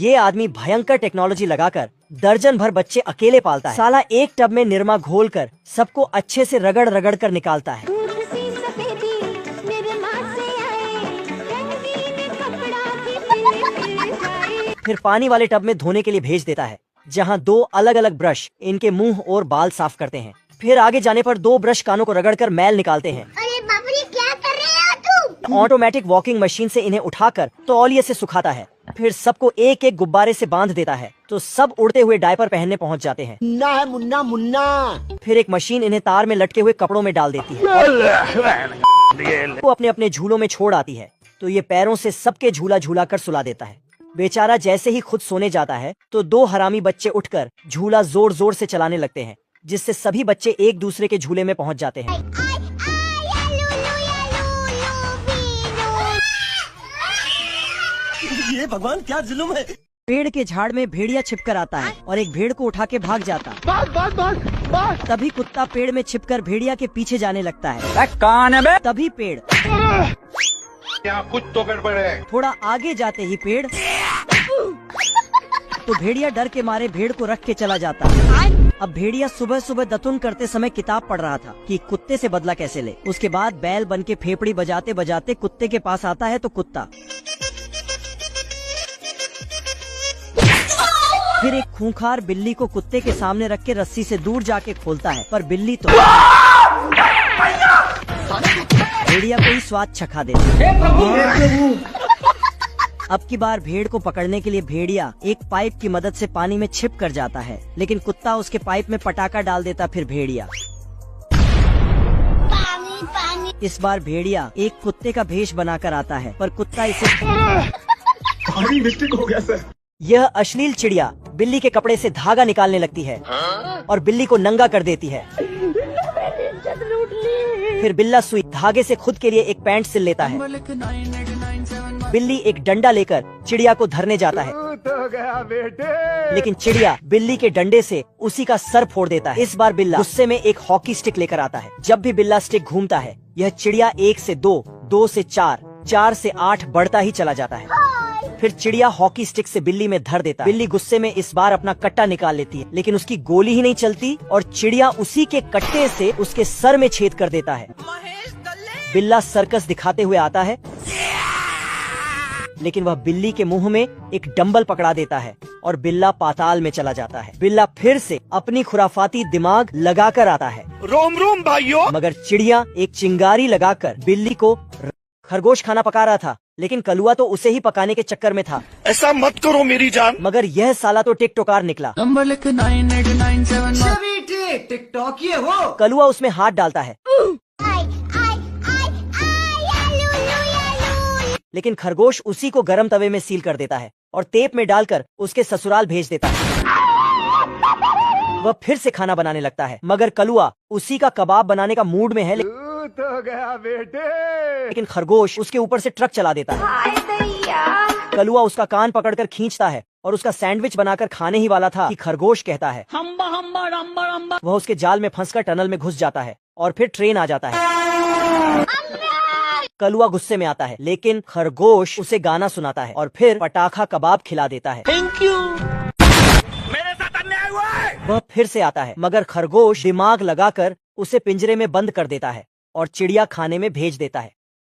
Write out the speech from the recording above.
ये आदमी भयंकर टेक्नोलॉजी लगाकर दर्जन भर बच्चे अकेले पालता है। साला एक टब में निरमा घोलकर सबको अच्छे से रगड़ रगड़ कर निकालता है। फिर पानी वाले टब में धोने के लिए भेज देता है, जहाँ 2 अलग अलग ब्रश इनके मुंह और बाल साफ करते हैं। फिर आगे जाने पर 2 ब्रश कानों को रगड़कर मैल निकालते हैं। अरे बाप रे, क्या कर रहे हो तुम? ऑटोमेटिक वॉकिंग मशीन से इन्हें उठाकर तौलिए से सुखाता है। फिर सबको एक एक गुब्बारे से बांध देता है, तो सब उड़ते हुए डायपर पहनने पहुंच जाते हैं। मुन्ना है मुन्ना मुन्ना। फिर एक मशीन इन्हें तार में लटके हुए कपड़ों में डाल देती है। वो अपने अपने झूलों में छोड़ आती है, तो ये पैरों से सबके झूला झूला कर सुला देता है। बेचारा जैसे ही खुद सोने जाता है तो 2 हरामी बच्चे उठकर झूला जोर जोर से चलाने लगते हैं, जिससे सभी बच्चे एक दूसरे के झूले में पहुंच जाते हैं। ये भगवान क्या जुल्म है। पेड़ के झाड़ में भेड़िया छिपकर आता है और एक भेड़ को उठा के भाग जाता। तभी कुत्ता पेड़ में छिपकर भेड़िया के पीछे जाने लगता है। कौन है बे? तभी पेड़ यहाँ कुछ तो गड़बड़ है। थोड़ा आगे जाते ही पेड़ तो भेड़िया डर के मारे भेड़ को रख के चला जाता। अब भेड़िया सुबह सुबह दतुन करते समय किताब पढ़ रहा था कि कुत्ते से बदला कैसे ले। उसके बाद बैल बन के फेफड़ी बजाते बजाते कुत्ते के पास आता है, तो कुत्ता फिर एक खूंखार बिल्ली को कुत्ते के सामने रख के रस्सी से दूर जाके खोलता है, पर बिल्ली तो भेड़िया को ही स्वाद चखा देती है। अब की बार भेड़ को पकड़ने के लिए भेड़िया एक पाइप की मदद से पानी में छिप कर जाता है, लेकिन कुत्ता उसके पाइप में पटाखा डाल देता। फिर भेड़िया इस बार भेड़िया एक कुत्ते का भेष बनाकर आता है, पर कुत्ता इसे मिस्टेक हो गया सर। यह अश्लील चिड़िया बिल्ली के कपड़े से धागा निकालने लगती है और बिल्ली को नंगा कर देती है। फिर बिल्ला सुई धागे से खुद के लिए एक पैंट सिल लेता है। बिल्ली एक डंडा लेकर चिड़िया को धरने जाता है, तो गया बेटे। लेकिन चिड़िया बिल्ली के डंडे से उसी का सर फोड़ देता है। इस बार बिल्ला गुस्से में एक हॉकी स्टिक लेकर आता है। जब भी बिल्ला स्टिक घूमता है, यह चिड़िया 1 से 2, 2 से 4, 4 से 8 बढ़ता ही चला जाता है। फिर चिड़िया हॉकी स्टिक से बिल्ली में धर देता है। बिल्ली गुस्से में इस बार अपना कट्टा निकाल लेती है, लेकिन उसकी गोली ही नहीं चलती और चिड़िया उसी के कट्टे से उसके सर में छेद कर देता है। बिल्ला सर्कस दिखाते हुए आता है, लेकिन वह बिल्ली के मुंह में एक डंबल पकड़ा देता है और बिल्ला पाताल में चला जाता है। बिल्ला फिर से अपनी खुराफाती दिमाग लगाकर आता है। रोम रोम भाइयों। मगर चिड़िया एक चिंगारी लगाकर बिल्ली को खरगोश खाना पका रहा था, लेकिन कलुआ तो उसे ही पकाने के चक्कर में था। ऐसा मत करो मेरी जान। मगर यह साला तो टिकटॉकर निकला। नंबर लिख 9897। टिकटॉक ये हो। कलुआ उसमें हाथ डालता है, लेकिन खरगोश उसी को गरम तवे में सील कर देता है और तेप में डालकर उसके ससुराल भेज देता है। वह फिर से खाना बनाने लगता है, मगर कलुआ उसी का कबाब बनाने का मूड में है, तो गया बेटे। लेकिन खरगोश उसके ऊपर से ट्रक चला देता है। कलुआ उसका कान पकड़कर खींचता है और उसका सैंडविच बनाकर खाने ही वाला था कि खरगोश कहता है हम्बा हम्बा रम्बा रम्बा। वह उसके जाल में फंसकर टनल में घुस जाता है और फिर ट्रेन आ जाता है। कलुआ गुस्से में आता है, लेकिन खरगोश उसे गाना सुनाता है और फिर पटाखा कबाब खिला देता है। Thank you. मेरे साथ अन्याय हुआ है। वह फिर से आता है, मगर खरगोश दिमाग लगाकर उसे पिंजरे में बंद कर देता है और चिड़िया खाने में भेज देता है।